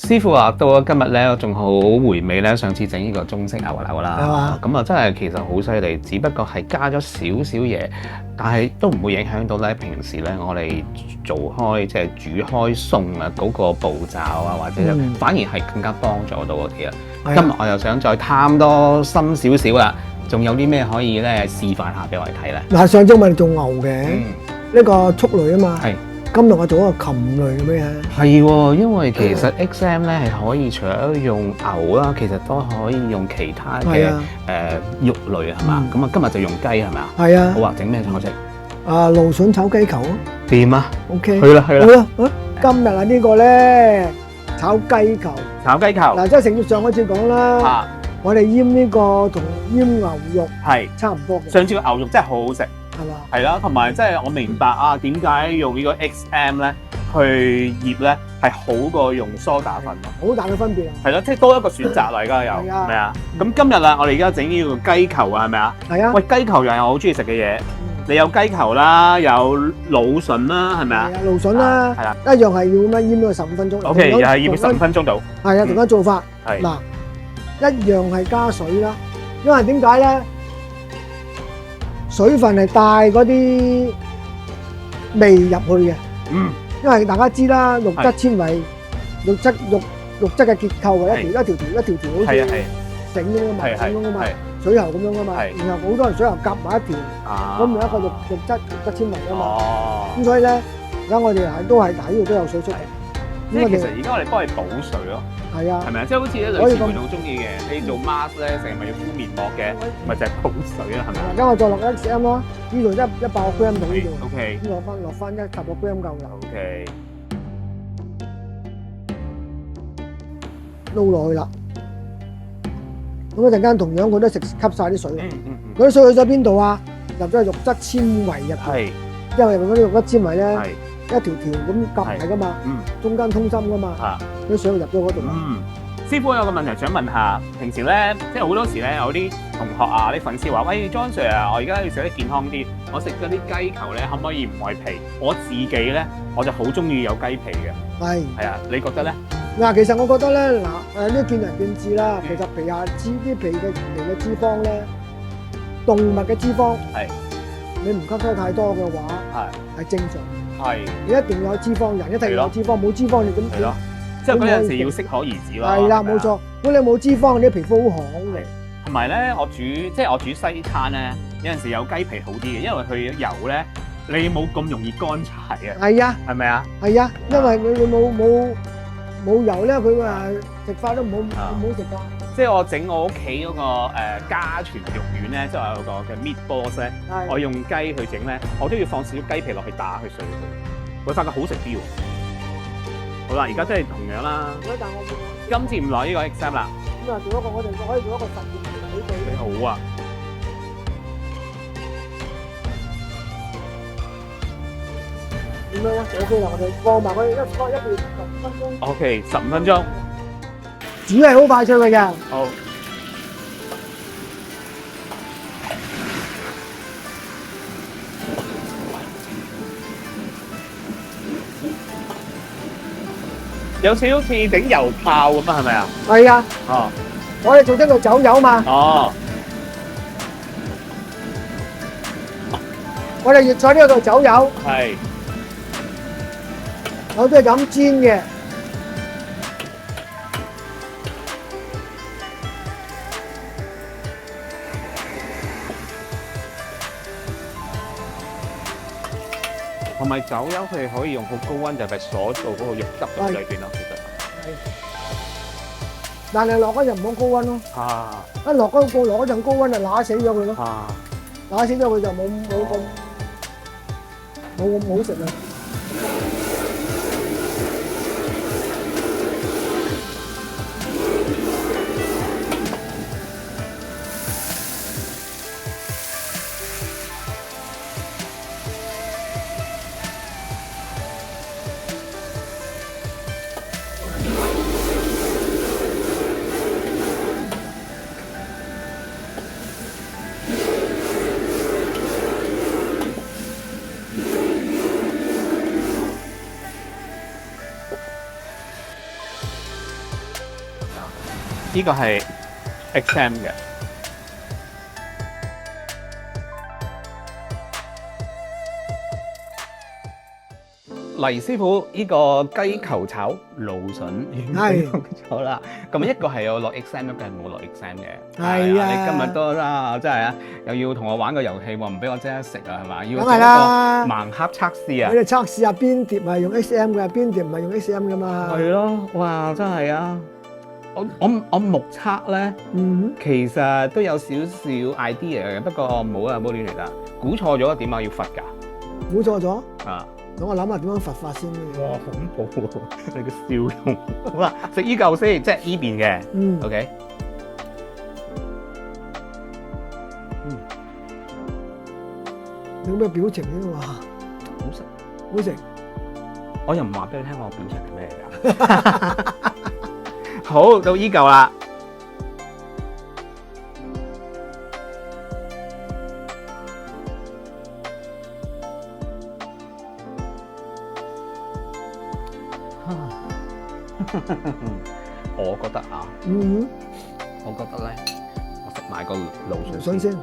師傅話到咗今日咧，我仲好回味咧上次整呢個中式牛柳啦。咁啊，真係其實好犀利，只不過係加咗少少嘢，但係都唔會影響到咧平時咧我哋做開即係煮開餸啊嗰個步驟啊，或者反而係更加幫助到我哋啊。今日我又想再探多深少少啦，仲有啲咩可以咧示範下俾我哋睇咧？嗱，上週我哋做牛嘅，呢個畜類啊嘛。係。今日我做一個禽類嘅咩啊？係喎，因為其實 XM 咧係可以除咗用牛啦，其實都可以用其他嘅肉類係嘛？咁啊，今日就用雞係咪啊？係啊。好啊，整咩菜式？啊，蘆筍炒雞球咯。掂啊 ！OK。去啦。好啦，今日啊呢個咧炒雞球。炒雞球。嗱，即係成上一次講啦。我哋醃呢個同醃牛肉係差唔多嘅。上次個牛肉真係好好食。係嘛？係啦，同埋即係我明白啊，點解用呢個 XM 咧去醃咧係好過用梳打粉咯，好大嘅分別啊！係咯，即係多一個選擇啦，而家有係咪啊？咁今日啊，我哋而家整呢個雞球啊，係咪啊？係啊！喂，雞球又係我好中意食嘅嘢，你有雞球啦，有蘆筍啦，係咪啊？係啊，蘆筍啦，係啦，一樣係要咁樣醃咗15分鐘。OK，又係醃15分鐘到。係啊，同樣做法。係嗱，一樣係加水啦，因為點解咧？水分係帶嗰啲味入去嘅，因為大家知啦，肉質纖維、肉質嘅結構係一條條好似繩咁樣嘛，繩咁嘛，水喉咁樣噶嘛，然後好多人水喉夾埋一條，咁有一個肉質纖維啊嘛，咁所以咧，而家我哋都係喺呢度都有水出嚟。即係其實而家我哋幫你補水咯。係啊，係咪啊？即係好似咧，女士們好中意嘅，你做 mask 咧，成日咪要敷面膜嘅，咪就係補水啦，係咪啊？而家我再落 XM 咯，呢度100個 gram 到呢度 ，OK，落翻10個 gram 夠啦 ，OK， 撈落去啦。咁一陣間同樣佢都吸晒啲水，嗰啲水去咗邊度啊？入咗去肉質纖維入邊，因為入邊嗰啲肉質纖維咧。一條條咁夾埋噶嘛，中間通心噶嘛，啲水入咗嗰度。師傅有個問題想問下，平時咧，即係好多時咧，有啲同學啊、啲粉絲話：喂，John Sir 啊，我而家要食得健康啲，我食嗰啲雞球咧，可唔可以唔愛皮？我自己咧，我就好中意有雞皮嘅。係啊，你覺得咧？嗱，其實我覺得咧，呢見仁見智啦。其實皮下啲皮嘅脂肪咧，動物嘅脂肪你唔吸收太多嘅話，係正常。係，你一定要有脂肪，人一定要有脂肪，冇脂肪你點？係咯，即係嗰陣時要適可而止咯。係啦，冇錯。如果你冇脂肪，你啲皮膚好紅嘅。同埋咧，我煮西餐咧，有陣時有雞皮好啲嘅，因為佢油咧，你冇咁容易乾柴啊。係啊，係咪啊？係啊，因為你冇油咧，佢話食法都唔好食㗎。即係我整我屋企嗰個家傳肉丸咧，即係我有個嘅 meatballs 咧，我用雞去整咧，我都要放少少雞皮落去打去碎佢，會發覺好食啲喎。好啦，而家都係同樣啦。今次唔落呢個 XM 啦。咁啊，我哋可以做一個實驗比對。好啊。點樣啊？OK 啦，我哋放埋佢一邊15分鐘。OK， 15分鐘。煮係好快脆嘅㗎。好。有少少似整油炮咁啊，係咪啊？係啊。哦。我哋做咗個走油嘛。哦。我哋熱咗呢個走油。係。我都係咁煎嘅。同埋走油佢哋可以用好高溫，就係鎖到嗰個肉汁喺裏邊咯。其實，但係落嗰陣唔好高溫咯。一落嗰陣高溫就揦死咗佢咯。揦死咗佢就冇咁好食啦。呢個係 XM 嘅。黎師傅呢個雞球炒蘆筍係咗啦，咁一個係有落 XM， 一個係冇落 XM 嘅。係啊，你今日都啦，真係啊，又要同我玩個遊戲喎，唔俾我即刻食啊，係嘛？要梗係啦，盲盒測試啊！你哋測試下邊碟係用 XM 嘅，邊碟唔係用 XM 噶嘛？係咯，哇，真係啊！我目測咧，其實都有少少 idea 嘅，不過冇啊，冇亂嚟啦。估錯咗點啊？要罰㗎？估錯咗啊！等我諗下點樣罰法先。哇，恐怖喎！你個笑容。好啦，食依嚿先，即係依邊嘅。OK。有咩表情先話？好食，好食。我又唔話俾你聽我表情係咩嚟㗎。好，到依嚿啦。我覺得啊，我覺得咧，我食埋個蘆筍先。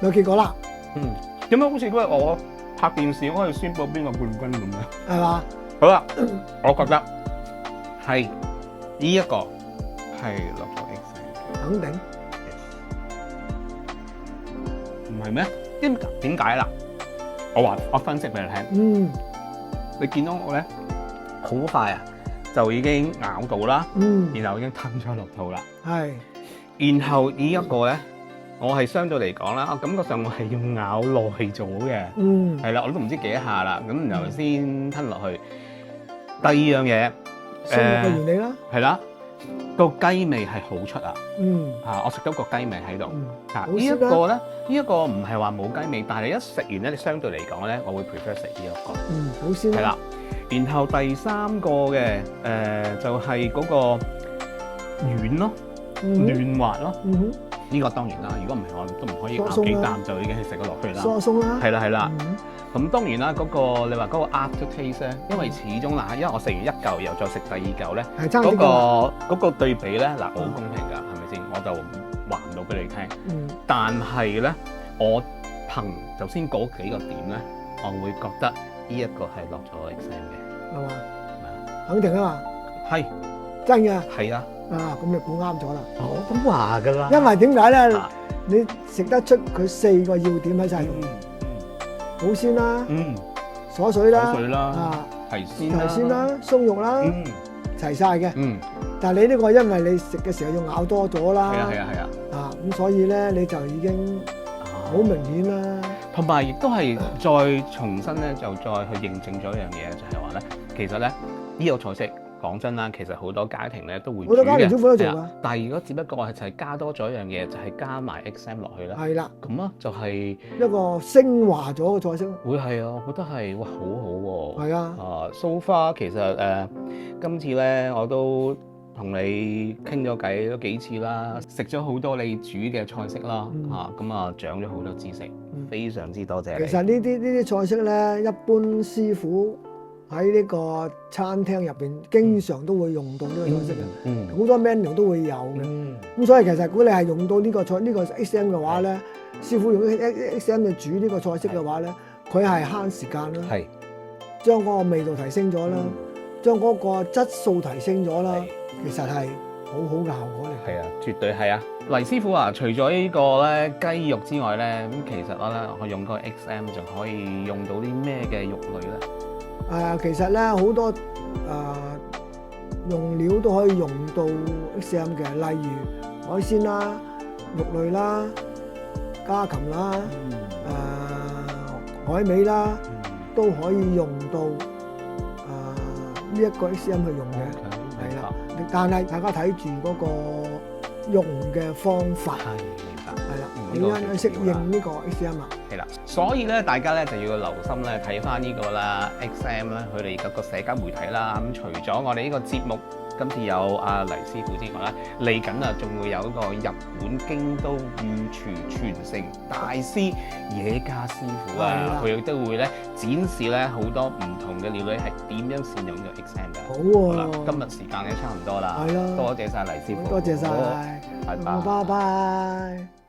有結果啦。點解好似嗰日我拍電視可以宣佈邊個冠軍咁樣？係嘛？好啦，我覺得係呢一個係落咗 X， 肯定。唔係咩？點解啦？我分析俾你聽。你見到我咧，好快啊，就已經咬到啦。然後已經吞咗落肚啦。係。然後呢一個咧，我係相對嚟講啦，我感覺上我係要咬耐咗嘅。係啦，我都唔知幾下啦，咁然後先吞落去。第二樣嘢，生物嘅原理啦。係啦。個雞味係好出啊！我食到個雞味喺度。呢一個咧，呢一個唔係話冇雞味，但係你一食完咧，你相對嚟講咧，我會 prefer 食呢一個。好鮮。係啦，然後第三個嘅就係嗰個軟咯，嫩滑咯。呢個當然啦，如果唔係我都唔可以咬幾啖就已經係食咗落去啦。疏鬆啦。係啦係啦。咁當然啦，嗰個你話嗰個 after taste 咧，因為始終嗱，因為我食完一嚿又再食第二嚿咧，嗰個對比咧嗱，好公平㗎，係咪先？我就話唔到俾你聽。但係咧，我憑頭先嗰幾個點咧，我會覺得呢一個係落咗 XM 嘅，係嘛？肯定啊嘛。係真嘅。係啊。咁你估啱咗啦。咁話㗎啦。因為點解咧？你食得出佢4個要點喺晒度。好鮮啦，鎖水啦，提鮮啦，鬆肉啦，齊晒嘅。但係你呢個因為你食嘅時候要咬多咗啦，咁所以咧你就已經好明顯啦。同埋亦都係再重新咧，就再去認證咗一樣嘢，就係話咧，其實咧呢個菜式。講真啦，其實好多家庭咧都會煮嘅，好多家庭主婦都做㗎。但係如果只不過係就係加多咗一樣嘢，就係加埋 XM 落去啦。係啦，咁啊就係一個升華咗嘅菜式。會係啊，我覺得係哇，好好喎。係啊。So far 其實今次咧我都同你傾咗偈都幾次啦，食咗好多你煮嘅菜式啦，咁啊長咗好多知識，非常之多謝你。其實呢啲菜式咧，一般師傅喺呢個餐廳入邊，經常都會用到呢個菜式嘅，好多 menu 都會有嘅。咁所以其實如果你係用到呢個菜呢個 XM 嘅話咧，師傅用 XM 去煮呢個菜式嘅話咧，佢係慳時間啦，將嗰個味道提升咗啦，將嗰個質素提升咗啦，其實係好好嘅效果嚟。係啊，絕對係啊！黎師傅啊，除咗呢個咧雞肉之外咧，咁其實我用個 XM 就可以用到啲咩嘅肉類咧？其實咧好多用料都可以用到 XM 嘅，例如海鮮啦、肉類啦、家禽啦、海味啦，都可以用到呢一個 XM 去用嘅，係啦。但係大家睇住嗰個用嘅方法，係啦，點樣去適應呢個 XM 啊？係啦，所以咧，大家咧就要留心咧睇翻呢個啦 XM 啦，佢哋嗰個社交媒體啦。咁除咗我哋呢個節目今次有阿黎師傅之外咧，嚟緊啊仲會有一個日本京都御廚傳承大師野家師傅啊，佢亦都會咧展示咧好多唔同嘅料理係點樣善用呢個 XM 嘅。好喎，好啦，今日時間咧差唔多啦，係咯，多謝晒黎師傅，多謝晒，拜拜，拜拜。